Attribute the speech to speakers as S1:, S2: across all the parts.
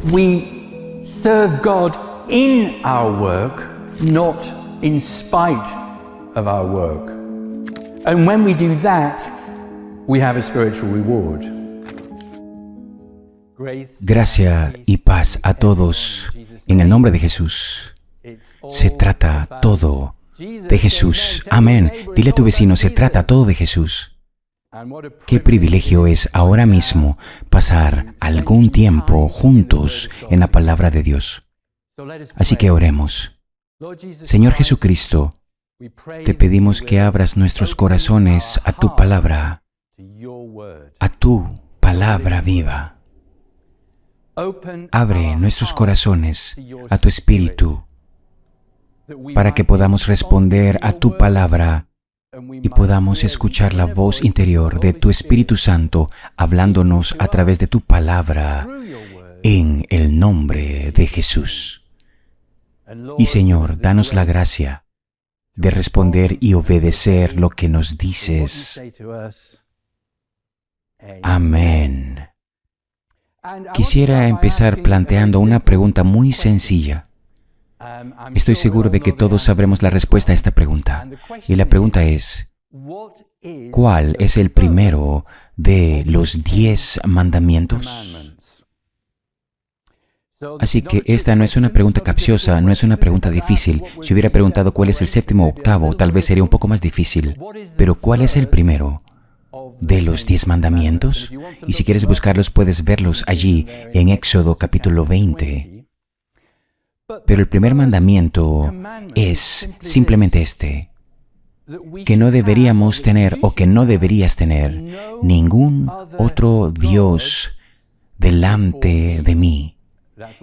S1: We serve God in our work, not in spite of our work. And when we do that, we have a spiritual reward.
S2: Gracia y paz a todos en el nombre de Jesús. Se trata todo de Jesús. Amén. Dile a tu vecino, se trata todo de Jesús. Qué privilegio es ahora mismo pasar algún tiempo juntos en la palabra de Dios. Así que oremos. Señor Jesucristo, te pedimos que abras nuestros corazones a tu palabra viva. Abre nuestros corazones a tu Espíritu para que podamos responder a tu palabra y podamos escuchar la voz interior de tu Espíritu Santo hablándonos a través de tu palabra en el nombre de Jesús. Y Señor, danos la gracia de responder y obedecer lo que nos dices. Amén. Quisiera empezar planteando una pregunta muy sencilla. Estoy seguro de que todos sabremos la respuesta a esta pregunta. Y la pregunta es, ¿cuál es el primero de los 10 mandamientos? Así que esta no es una pregunta capciosa, no es una pregunta difícil. Si hubiera preguntado cuál es el séptimo o octavo, tal vez sería un poco más difícil. Pero ¿cuál es el primero de los 10 mandamientos? Y si quieres buscarlos, puedes verlos allí en Éxodo capítulo 20. Pero el primer mandamiento es simplemente este, que no deberíamos tener o que no deberías tener ningún otro Dios delante de mí.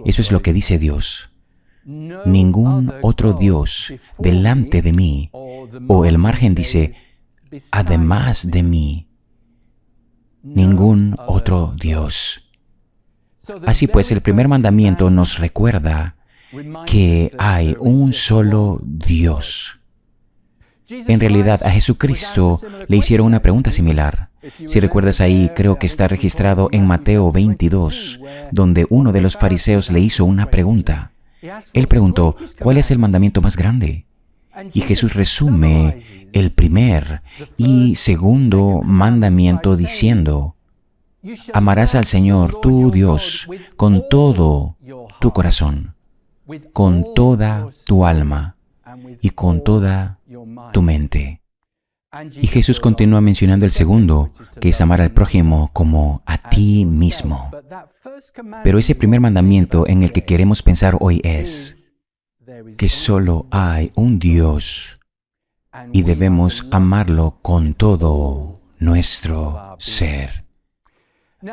S2: Eso es lo que dice Dios. Ningún otro Dios delante de mí. O el margen dice, además de mí. Ningún otro Dios. Así pues, el primer mandamiento nos recuerda que hay un solo Dios. En realidad, a Jesucristo le hicieron una pregunta similar. Si recuerdas ahí, creo que está registrado en Mateo 22, donde uno de los fariseos le hizo una pregunta. Él preguntó, ¿cuál es el mandamiento más grande? Y Jesús resume el primer y segundo mandamiento diciendo, amarás al Señor, tu Dios, con todo tu corazón, con toda tu alma y con toda tu mente. Y Jesús continúa mencionando el segundo, que es amar al prójimo como a ti mismo. Pero ese primer mandamiento en el que queremos pensar hoy es que solo hay un Dios y debemos amarlo con todo nuestro ser.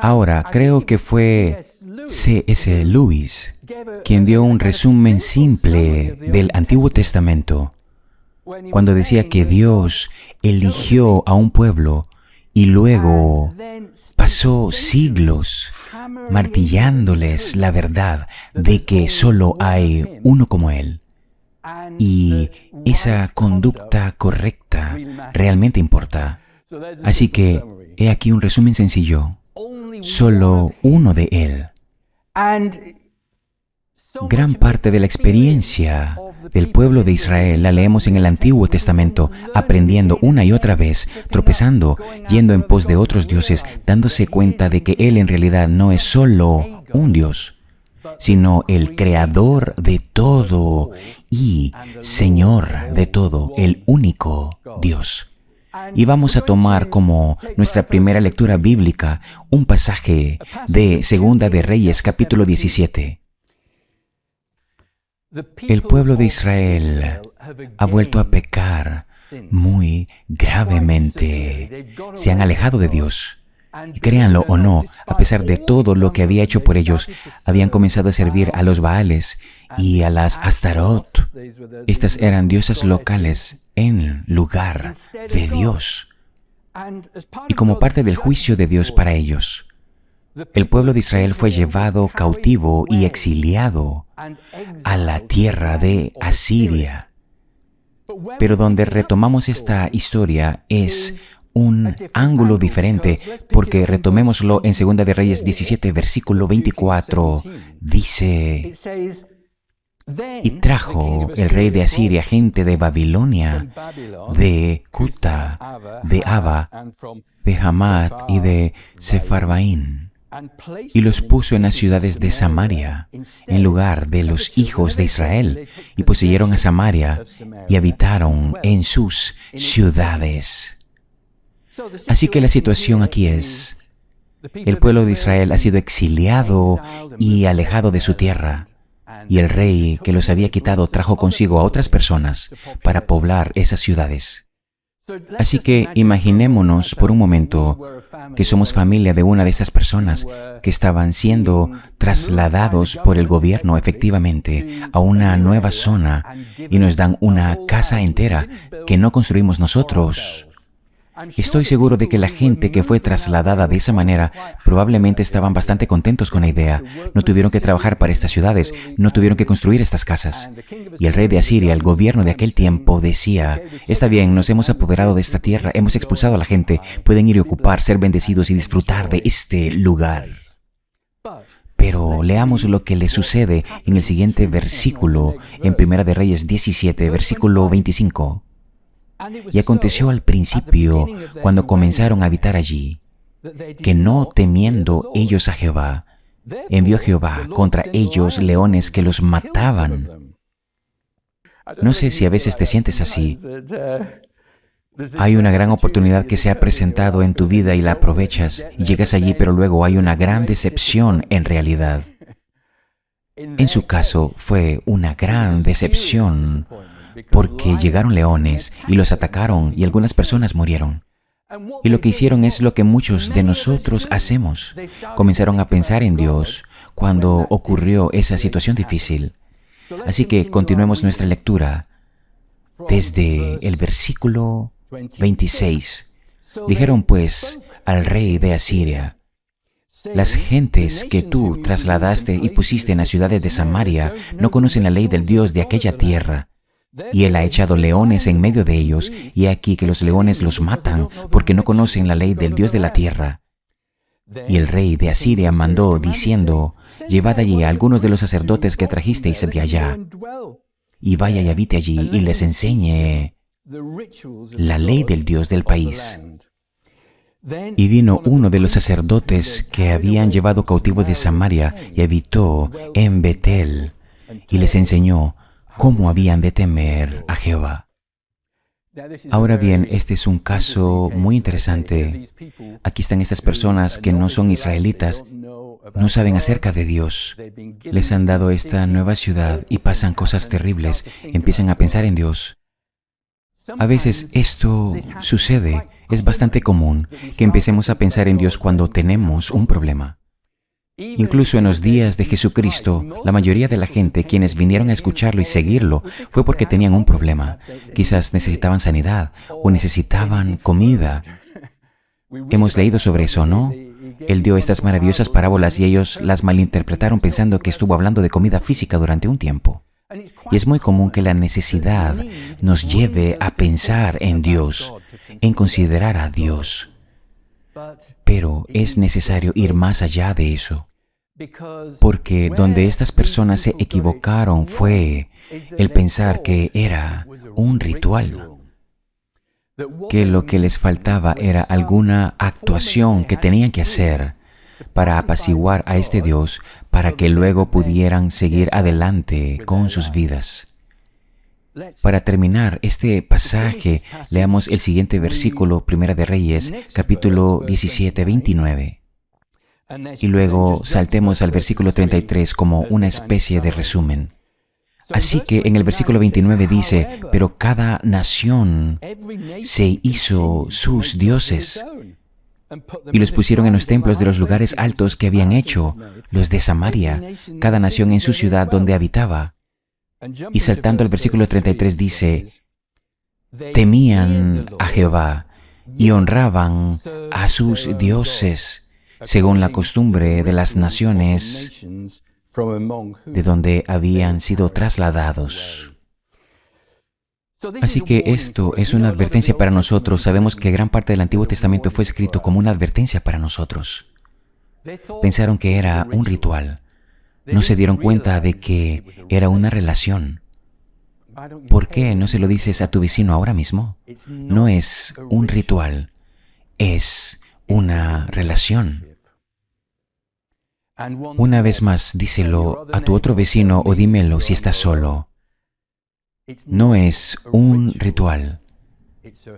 S2: Ahora, creo que fue C.S. Lewis quien dio un resumen simple del Antiguo Testamento cuando decía que Dios eligió a un pueblo y luego pasó siglos martillándoles la verdad de que solo hay uno como Él. Y esa conducta correcta realmente importa. Así que, he aquí un resumen sencillo. Solo uno de Él. Gran parte de la experiencia del pueblo de Israel la leemos en el Antiguo Testamento, aprendiendo una y otra vez, tropezando, yendo en pos de otros dioses, dándose cuenta de que Él en realidad no es solo un Dios, sino el creador de todo y Señor de todo, el único Dios. Y vamos a tomar como nuestra primera lectura bíblica un pasaje de Segunda de Reyes, capítulo 17. El pueblo de Israel ha vuelto a pecar muy gravemente. Se han alejado de Dios. Y créanlo o no, a pesar de todo lo que había hecho por ellos, habían comenzado a servir a los Baales y a las Astarot. Estas eran diosas locales en lugar de Dios. Y como parte del juicio de Dios para ellos, el pueblo de Israel fue llevado cautivo y exiliado a la tierra de Asiria. Pero donde retomamos esta historia es un ángulo diferente, porque retomémoslo en 2 de Reyes 17, versículo 24, dice: y trajo el rey de Asiria gente de Babilonia, de Cuta, de Ava, de Hamat y de Sepharvaim, y los puso en las ciudades de Samaria, en lugar de los hijos de Israel, y poseyeron a Samaria, y habitaron en sus ciudades. Así que la situación aquí es: el pueblo de Israel ha sido exiliado y alejado de su tierra, y el rey que los había quitado trajo consigo a otras personas para poblar esas ciudades. Así que imaginémonos por un momento que somos familia de una de estas personas que estaban siendo trasladados por el gobierno efectivamente a una nueva zona, y nos dan una casa entera que no construimos nosotros. Estoy seguro de que la gente que fue trasladada de esa manera probablemente estaban bastante contentos con la idea. No tuvieron que trabajar para estas ciudades, no tuvieron que construir estas casas. Y el rey de Asiria, el gobierno de aquel tiempo, decía: está bien, nos hemos apoderado de esta tierra, hemos expulsado a la gente, pueden ir y ocupar, ser bendecidos y disfrutar de este lugar. Pero leamos lo que le sucede en el siguiente versículo, en 1 de Reyes 17, versículo 25. Y aconteció al principio, cuando comenzaron a habitar allí, que no temiendo ellos a Jehová, envió Jehová contra ellos leones que los mataban. No sé si a veces te sientes así. Hay una gran oportunidad que se ha presentado en tu vida y la aprovechas, y llegas allí, pero luego hay una gran decepción en realidad. En su caso, fue una gran decepción, porque llegaron leones y los atacaron y algunas personas murieron. Y lo que hicieron es lo que muchos de nosotros hacemos. Comenzaron a pensar en Dios cuando ocurrió esa situación difícil. Así que continuemos nuestra lectura desde el versículo 26. Dijeron pues al rey de Asiria: las gentes que tú trasladaste y pusiste en las ciudades de Samaria no conocen la ley del Dios de aquella tierra. Y él ha echado leones en medio de ellos, y he aquí que los leones los matan, porque no conocen la ley del Dios de la tierra. Y el rey de Asiria mandó, diciendo: llevad allí a algunos de los sacerdotes que trajisteis de allá, y vaya y habite allí, y les enseñe la ley del Dios del país. Y vino uno de los sacerdotes que habían llevado cautivos de Samaria, y habitó en Betel, y les enseñó cómo habían de temer a Jehová. Ahora bien, este es un caso muy interesante. Aquí están estas personas que no son israelitas, no saben acerca de Dios. Les han dado esta nueva ciudad y pasan cosas terribles, empiezan a pensar en Dios. A veces esto sucede, es bastante común que empecemos a pensar en Dios cuando tenemos un problema. Incluso en los días de Jesucristo, la mayoría de la gente quienes vinieron a escucharlo y seguirlo fue porque tenían un problema. Quizás necesitaban sanidad o necesitaban comida. Hemos leído sobre eso, ¿no? Él dio estas maravillosas parábolas y ellos las malinterpretaron pensando que estuvo hablando de comida física durante un tiempo. Y es muy común que la necesidad nos lleve a pensar en Dios, en considerar a Dios. Pero es necesario ir más allá de eso, porque donde estas personas se equivocaron fue el pensar que era un ritual, que lo que les faltaba era alguna actuación que tenían que hacer para apaciguar a este Dios, para que luego pudieran seguir adelante con sus vidas. Para terminar este pasaje, leamos el siguiente versículo, 1 de Reyes, capítulo 17, 29. Y luego saltemos al versículo 33 como una especie de resumen. Así que en el versículo 29 dice: pero cada nación se hizo sus dioses, y los pusieron en los templos de los lugares altos que habían hecho los de Samaria, cada nación en su ciudad donde habitaba. Y saltando al versículo 33 dice: temían a Jehová y honraban a sus dioses, según la costumbre de las naciones de donde habían sido trasladados. Así que esto es una advertencia para nosotros. Sabemos que gran parte del Antiguo Testamento fue escrito como una advertencia para nosotros. Pensaron que era un ritual. No se dieron cuenta de que era una relación. ¿Por qué no se lo dices a tu vecino ahora mismo? No es un ritual, es una relación. Una vez más, díselo a tu otro vecino o dímelo si estás solo. No es un ritual,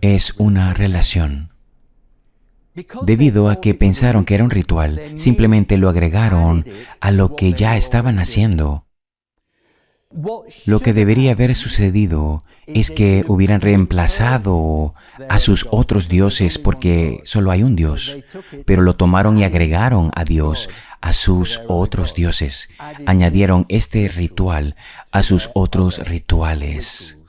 S2: es una relación. Debido a que pensaron que era un ritual, simplemente lo agregaron a lo que ya estaban haciendo. Lo que debería haber sucedido es que hubieran reemplazado a sus otros dioses porque solo hay un Dios, pero lo tomaron y agregaron a Dios a sus otros dioses. Añadieron este ritual a sus otros rituales.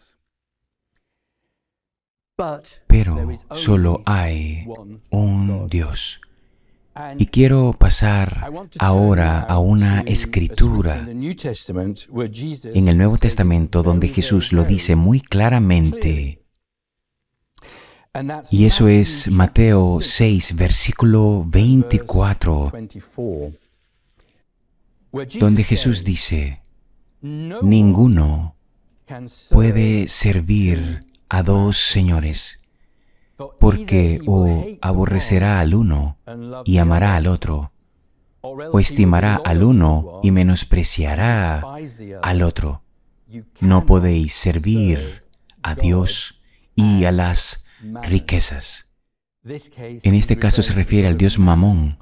S2: Pero solo hay un Dios. Y quiero pasar ahora a una escritura en el Nuevo Testamento donde Jesús lo dice muy claramente. Y eso es Mateo 6, versículo 24, donde Jesús dice, ninguno puede servir a dos señores, porque o aborrecerá al uno y amará al otro, o estimará al uno y menospreciará al otro. No podéis servir a Dios y a las riquezas. En este caso se refiere al dios Mamón,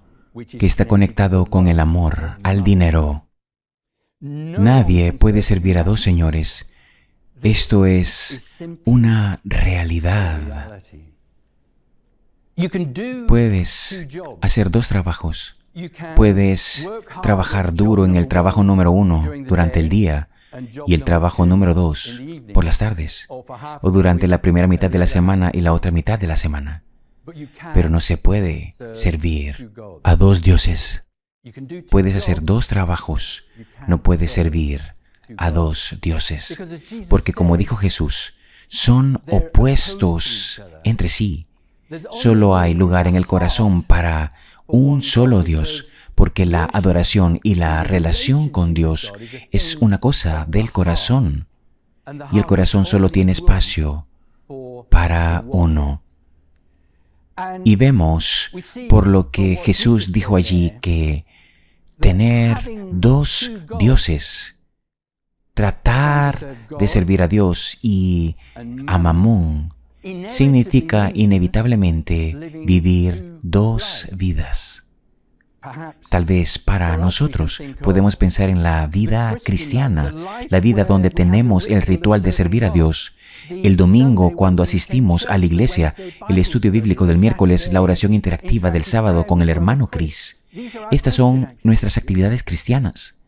S2: que está conectado con el amor al dinero. Nadie puede servir a dos señores. Esto es una realidad. Puedes hacer dos trabajos. Puedes trabajar duro en el trabajo número 1 durante el día y el trabajo número 2 por las tardes, o durante la primera mitad de la semana y la otra mitad de la semana. Pero no se puede servir a dos dioses. Puedes hacer dos trabajos, no puedes servir a dos dioses, porque como dijo Jesús, son opuestos entre sí. Solo hay lugar en el corazón para un solo Dios, porque la adoración y la relación con Dios es una cosa del corazón, y el corazón solo tiene espacio para uno. Y vemos, por lo que Jesús dijo allí, que tener dos dioses, tratar de servir a Dios y a Mamón, significa inevitablemente vivir dos vidas. Tal vez para nosotros podemos pensar en la vida cristiana, la vida donde tenemos el ritual de servir a Dios. El domingo, cuando asistimos a la iglesia, el estudio bíblico del miércoles, la oración interactiva del sábado con el hermano Chris. Estas son nuestras actividades cristianas.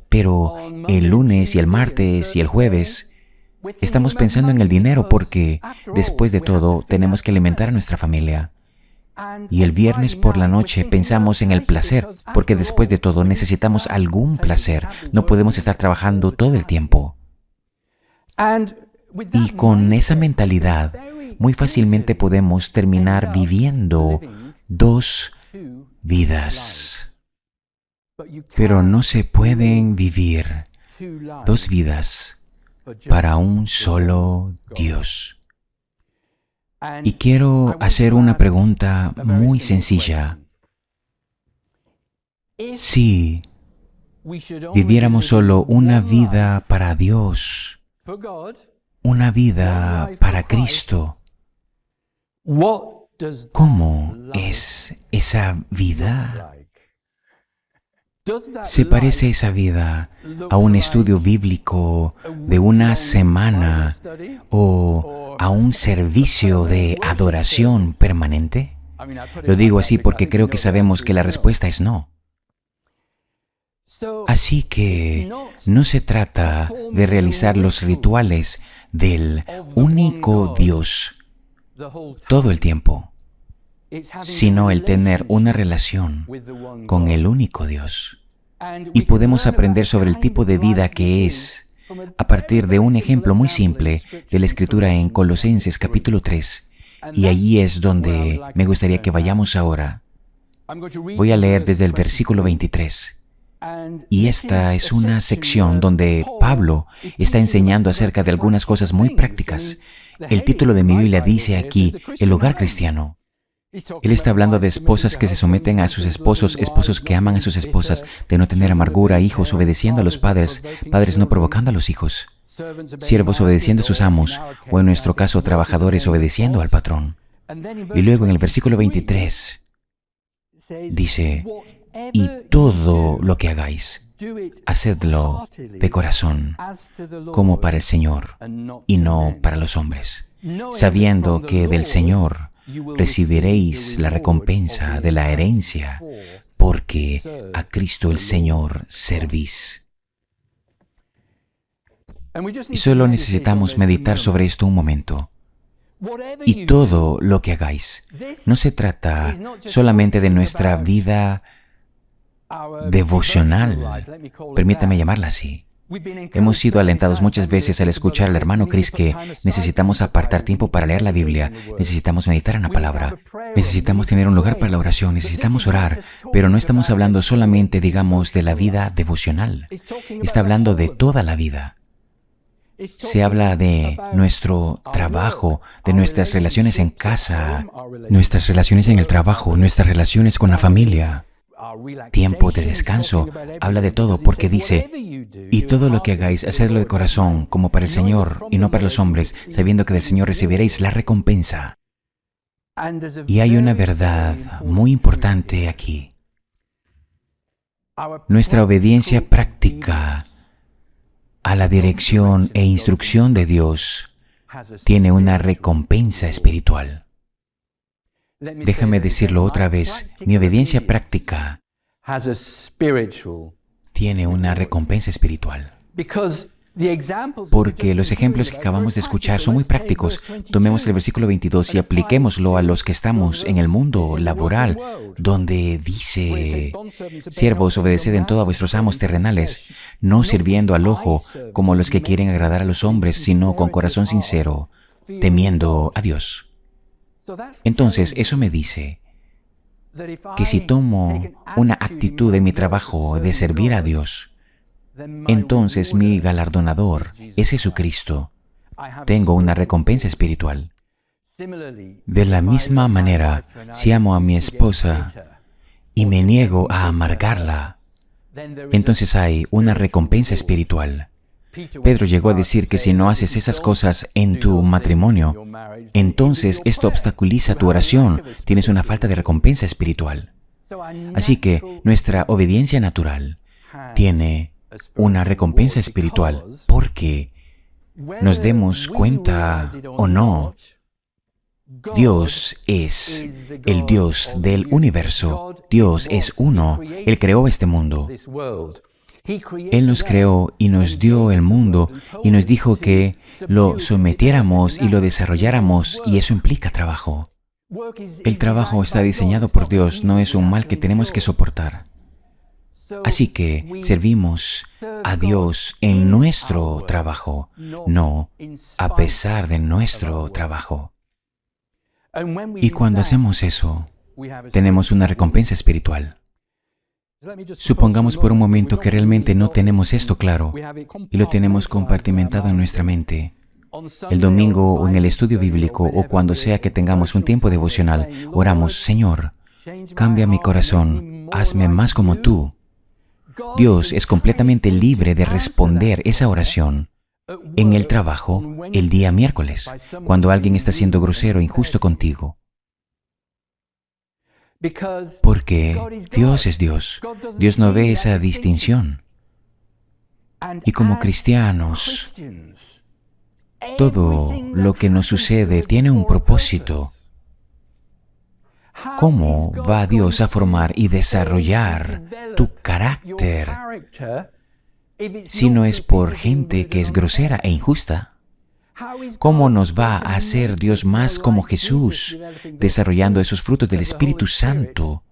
S2: Pero el lunes y el martes y el jueves estamos pensando en el dinero porque, después de todo, tenemos que alimentar a nuestra familia. Y el viernes por la noche pensamos en el placer, porque después de todo necesitamos algún placer. No podemos estar trabajando todo el tiempo. Y con esa mentalidad, muy fácilmente podemos terminar viviendo dos vidas. Pero no se pueden vivir dos vidas para un solo Dios. Y quiero hacer una pregunta muy sencilla. Si viviéramos solo una vida para Dios, una vida para Cristo, ¿cómo es esa vida? ¿Se parece esa vida a un estudio bíblico de una semana o a un servicio de adoración permanente? Lo digo así porque creo que sabemos que la respuesta es no. Así que no se trata de realizar los rituales del único Dios todo el tiempo, sino el tener una relación con el único Dios. Y podemos aprender sobre el tipo de vida que es a partir de un ejemplo muy simple de la Escritura en Colosenses capítulo 3. Y allí es donde me gustaría que vayamos ahora. Voy a leer desde el versículo 23. Y esta es una sección donde Pablo está enseñando acerca de algunas cosas muy prácticas. El título de mi Biblia dice aquí, el hogar cristiano. Él está hablando de esposas que se someten a sus esposos, esposos que aman a sus esposas, de no tener amargura, hijos obedeciendo a los padres, padres no provocando a los hijos, siervos obedeciendo a sus amos, o en nuestro caso, trabajadores obedeciendo al patrón. Y luego en el versículo 23 dice, y todo lo que hagáis, hacedlo de corazón, como para el Señor, y no para los hombres, sabiendo que del Señor recibiréis la recompensa de la herencia, porque a Cristo el Señor servís. Y solo necesitamos meditar sobre esto un momento. Y todo lo que hagáis, no se trata solamente de nuestra vida devocional, permítame llamarla así. Hemos sido alentados muchas veces al escuchar al hermano Chris que necesitamos apartar tiempo para leer la Biblia, necesitamos meditar en la palabra, necesitamos tener un lugar para la oración, necesitamos orar, pero no estamos hablando solamente, digamos, de la vida devocional. Está hablando de toda la vida. Se habla de nuestro trabajo, de nuestras relaciones en casa, nuestras relaciones en el trabajo, nuestras relaciones con la familia. Tiempo de descanso, habla de todo porque dice, y todo lo que hagáis, hacedlo de corazón, como para el Señor y no para los hombres, sabiendo que del Señor recibiréis la recompensa. Y hay una verdad muy importante aquí. Nuestra obediencia práctica a la dirección e instrucción de Dios tiene una recompensa espiritual. Déjame decirlo otra vez, mi obediencia práctica tiene una recompensa espiritual. Porque los ejemplos que acabamos de escuchar son muy prácticos. Tomemos el versículo 22 y apliquémoslo a los que estamos en el mundo laboral, donde dice, siervos, obedeced en todo a vuestros amos terrenales, no sirviendo al ojo como los que quieren agradar a los hombres, sino con corazón sincero, temiendo a Dios. Entonces, eso me dice que si tomo una actitud en mi trabajo de servir a Dios, entonces mi galardonador es Jesucristo. Tengo una recompensa espiritual. De la misma manera, si amo a mi esposa y me niego a amargarla, entonces hay una recompensa espiritual. Pedro llegó a decir que si no haces esas cosas en tu matrimonio, entonces esto obstaculiza tu oración, tienes una falta de recompensa espiritual. Así que nuestra obediencia natural tiene una recompensa espiritual, porque nos demos cuenta o no, Dios es el Dios del universo, Dios es uno, Él creó este mundo. Él nos creó y nos dio el mundo y nos dijo que lo sometiéramos y lo desarrolláramos, y eso implica trabajo. El trabajo está diseñado por Dios, no es un mal que tenemos que soportar. Así que servimos a Dios en nuestro trabajo, no a pesar de nuestro trabajo. Y cuando hacemos eso, tenemos una recompensa espiritual. Supongamos por un momento que realmente no tenemos esto claro y lo tenemos compartimentado en nuestra mente. El domingo o en el estudio bíblico o cuando sea que tengamos un tiempo devocional, oramos, Señor, cambia mi corazón, hazme más como tú. Dios es completamente libre de responder esa oración en el trabajo el día miércoles, cuando alguien está siendo grosero e injusto contigo. Porque Dios es Dios. Dios no ve esa distinción. Y como cristianos, todo lo que nos sucede tiene un propósito. ¿Cómo va Dios a formar y desarrollar tu carácter si no es por gente que es grosera e injusta? ¿Cómo nos va a hacer Dios más como Jesús, desarrollando esos frutos del Espíritu Santo,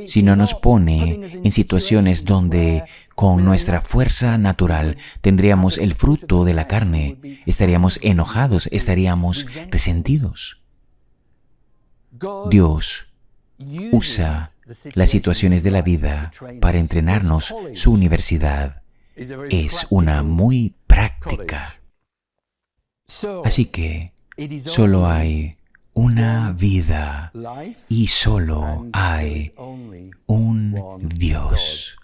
S2: si no nos pone en situaciones donde con nuestra fuerza natural, tendríamos el fruto de la carne, estaríamos enojados, estaríamos resentidos. Dios usa las situaciones de la vida para entrenarnos. Su universidad es una muy práctica. Así que solo hay una vida y solo hay un Dios.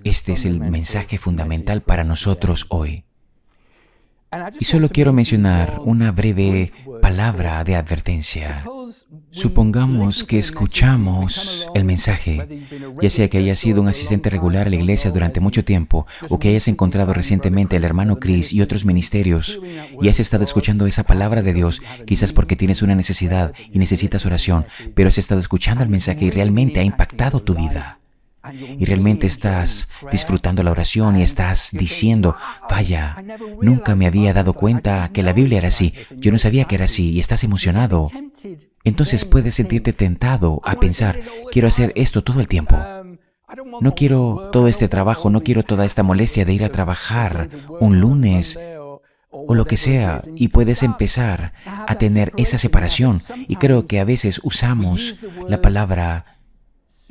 S2: Este es el mensaje fundamental para nosotros hoy. Y solo quiero mencionar una breve palabra de advertencia. Supongamos que escuchamos el mensaje, ya sea que hayas sido un asistente regular a la iglesia durante mucho tiempo, o que hayas encontrado recientemente al hermano Chris y otros ministerios, y has estado escuchando esa palabra de Dios, quizás porque tienes una necesidad y necesitas oración, pero has estado escuchando el mensaje y realmente ha impactado tu vida. Y realmente estás disfrutando la oración y estás diciendo, vaya, nunca me había dado cuenta que la Biblia era así, yo no sabía que era así, y estás emocionado. Entonces puedes sentirte tentado a pensar, quiero hacer esto todo el tiempo. No quiero todo este trabajo, no quiero toda esta molestia de ir a trabajar un lunes o lo que sea, y puedes empezar a tener esa separación. Y creo que a veces usamos la palabra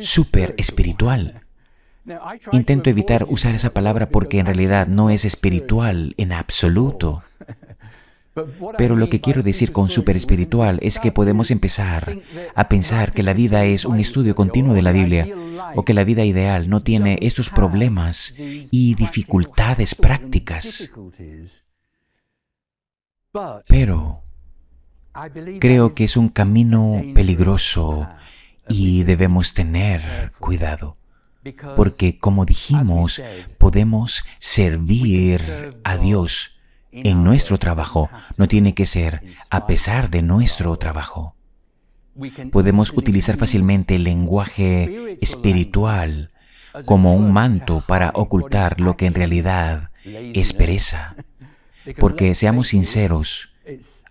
S2: súper espiritual. Intento evitar usar esa palabra porque en realidad no es espiritual en absoluto. Pero lo que quiero decir con súper espiritual es que podemos empezar a pensar que la vida es un estudio continuo de la Biblia, o que la vida ideal no tiene estos problemas y dificultades prácticas. Pero creo que es un camino peligroso y debemos tener cuidado, porque como dijimos, podemos servir a Dios en nuestro trabajo. No tiene que ser a pesar de nuestro trabajo. Podemos utilizar fácilmente el lenguaje espiritual como un manto para ocultar lo que en realidad es pereza. Porque seamos sinceros,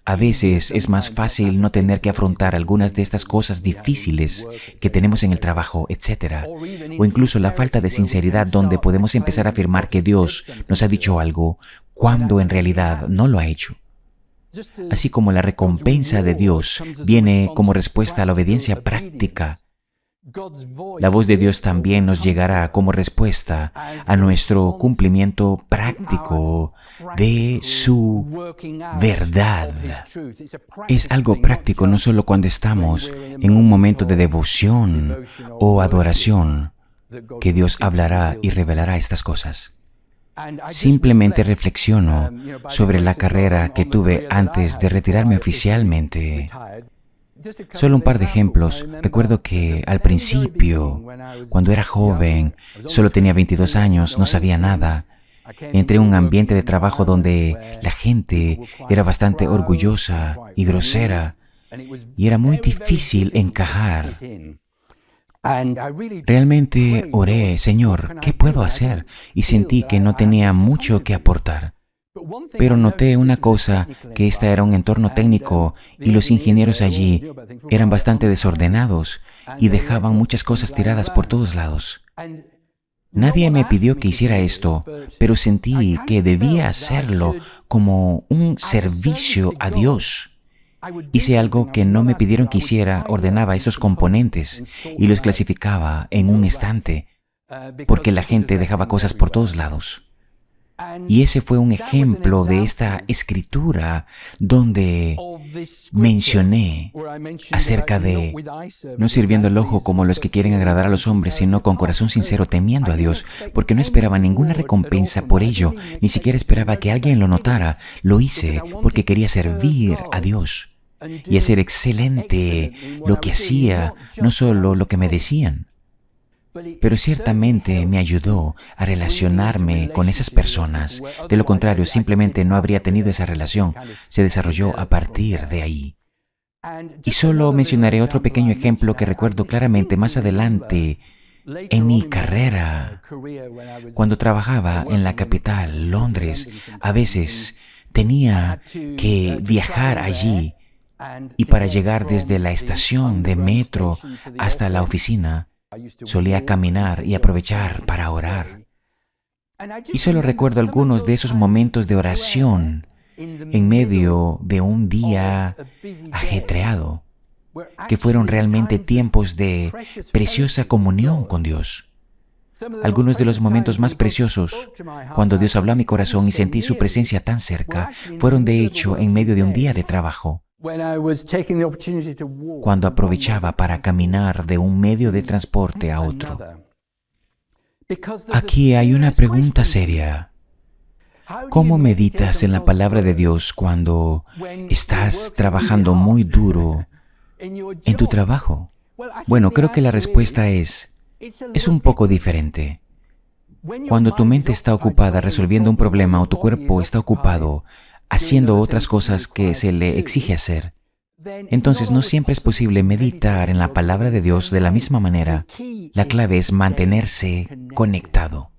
S2: a veces es más fácil no tener que afrontar algunas de estas cosas difíciles que tenemos en el trabajo, etc. O incluso la falta de sinceridad donde podemos empezar a afirmar que Dios nos ha dicho algo cuando en realidad no lo ha hecho. Así como la recompensa de Dios viene como respuesta a la obediencia práctica, la voz de Dios también nos llegará como respuesta a nuestro cumplimiento práctico de su verdad. Es algo práctico no solo cuando estamos en un momento de devoción o adoración, que Dios hablará y revelará estas cosas. Simplemente reflexiono sobre la carrera que tuve antes de retirarme oficialmente. Solo un par de ejemplos. Recuerdo que al principio, cuando era joven, solo tenía 22 años, no sabía nada. Entré en un ambiente de trabajo donde la gente era bastante orgullosa y grosera, y era muy difícil encajar. Realmente oré, Señor, ¿qué puedo hacer? Y sentí que no tenía mucho que aportar. Pero noté una cosa, que este era un entorno técnico y los ingenieros allí eran bastante desordenados y dejaban muchas cosas tiradas por todos lados. Nadie me pidió que hiciera esto, pero sentí que debía hacerlo como un servicio a Dios. Hice algo que no me pidieron que hiciera, ordenaba estos componentes y los clasificaba en un estante, porque la gente dejaba cosas por todos lados. Y ese fue un ejemplo de esta escritura donde mencioné acerca de no sirviendo el ojo como los que quieren agradar a los hombres, sino con corazón sincero temiendo a Dios, porque no esperaba ninguna recompensa por ello, ni siquiera esperaba que alguien lo notara. Lo hice porque quería servir a Dios y hacer excelente lo que hacía, no solo lo que me decían. Pero ciertamente me ayudó a relacionarme con esas personas. De lo contrario, simplemente no habría tenido esa relación. Se desarrolló a partir de ahí. Y solo mencionaré otro pequeño ejemplo que recuerdo claramente más adelante en mi carrera. Cuando trabajaba en la capital, Londres, a veces tenía que viajar allí, y para llegar desde la estación de metro hasta la oficina, solía caminar y aprovechar para orar. Y solo recuerdo algunos de esos momentos de oración en medio de un día ajetreado, que fueron realmente tiempos de preciosa comunión con Dios. Algunos de los momentos más preciosos, cuando Dios habló a mi corazón y sentí su presencia tan cerca, fueron de hecho en medio de un día de trabajo, cuando aprovechaba para caminar de un medio de transporte a otro. Aquí hay una pregunta seria. ¿Cómo meditas en la palabra de Dios cuando estás trabajando muy duro en tu trabajo? Bueno, creo que la respuesta es un poco diferente. Cuando tu mente está ocupada resolviendo un problema o tu cuerpo está ocupado haciendo otras cosas que se le exige hacer, entonces no siempre es posible meditar en la palabra de Dios de la misma manera. La clave es mantenerse conectado.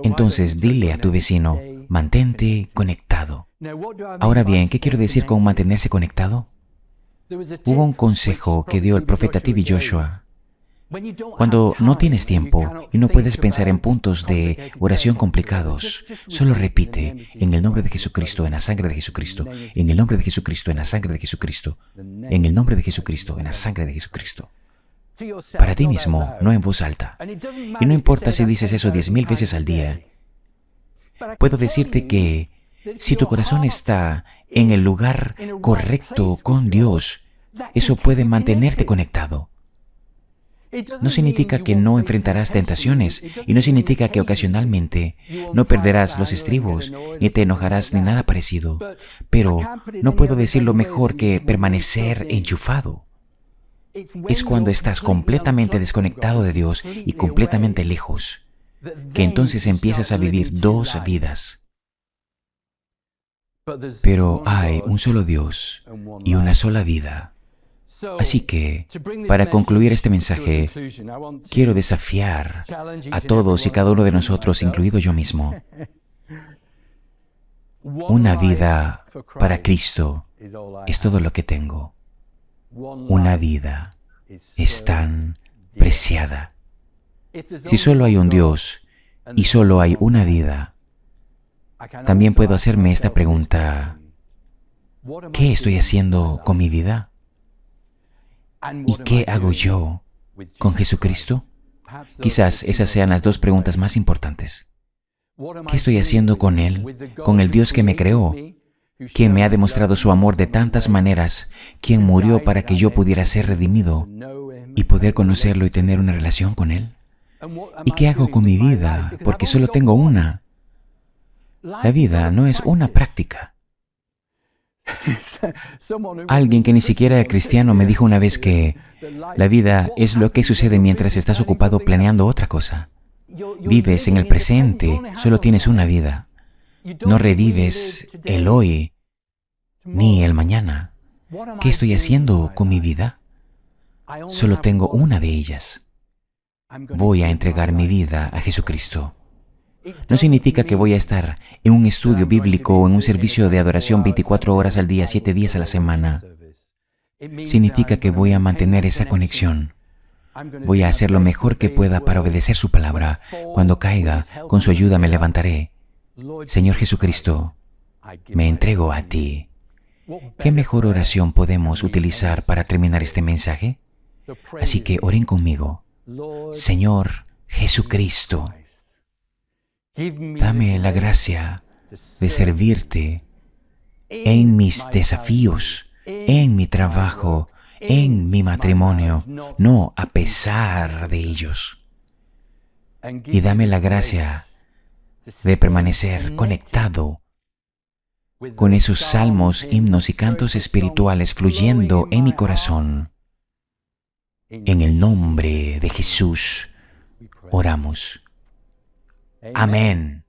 S2: Entonces dile a tu vecino, mantente conectado. Ahora bien, ¿qué quiero decir con mantenerse conectado? Hubo un consejo que dio el profeta T.B. Joshua. Cuando no tienes tiempo y no puedes pensar en puntos de oración complicados, solo repite, en el nombre de Jesucristo, en la sangre de Jesucristo, en el nombre de Jesucristo, en la sangre de Jesucristo, en el nombre de Jesucristo, en la sangre de Jesucristo. Para ti mismo, no en voz alta. Y no importa si dices eso 10,000 veces al día. Puedo decirte que si tu corazón está en el lugar correcto con Dios, eso puede mantenerte conectado. No significa que no enfrentarás tentaciones y no significa que ocasionalmente no perderás los estribos, ni te enojarás ni nada parecido. Pero no puedo decirlo mejor que permanecer enchufado. Es cuando estás completamente desconectado de Dios y completamente lejos, que entonces empiezas a vivir dos vidas. Pero hay un solo Dios y una sola vida. Así que, para concluir este mensaje, quiero desafiar a todos y cada uno de nosotros, incluido yo mismo. Una vida para Cristo es todo lo que tengo. Una vida es tan preciada. Si solo hay un Dios y solo hay una vida, también puedo hacerme esta pregunta: ¿qué estoy haciendo con mi vida? ¿Y qué hago yo con Jesucristo? Quizás esas sean las dos preguntas más importantes. ¿Qué estoy haciendo con Él, con el Dios que me creó, quien me ha demostrado su amor de tantas maneras, quien murió para que yo pudiera ser redimido y poder conocerlo y tener una relación con Él? ¿Y qué hago con mi vida? Porque solo tengo una. La vida no es una práctica. Alguien que ni siquiera era cristiano me dijo una vez que la vida es lo que sucede mientras estás ocupado planeando otra cosa. Vives en el presente, solo tienes una vida. No revives el hoy ni el mañana. ¿Qué estoy haciendo con mi vida? Solo tengo una de ellas. Voy a entregar mi vida a Jesucristo. No significa que voy a estar en un estudio bíblico o en un servicio de adoración 24 horas al día, 7 días a la semana. Significa que voy a mantener esa conexión. Voy a hacer lo mejor que pueda para obedecer su palabra. Cuando caiga, con su ayuda me levantaré. Señor Jesucristo, me entrego a ti. ¿Qué mejor oración podemos utilizar para terminar este mensaje? Así que oren conmigo. Señor Jesucristo, dame la gracia de servirte en mis desafíos, en mi trabajo, en mi matrimonio, no a pesar de ellos. Y dame la gracia de permanecer conectado con esos salmos, himnos y cantos espirituales fluyendo en mi corazón. En el nombre de Jesús oramos. Amén.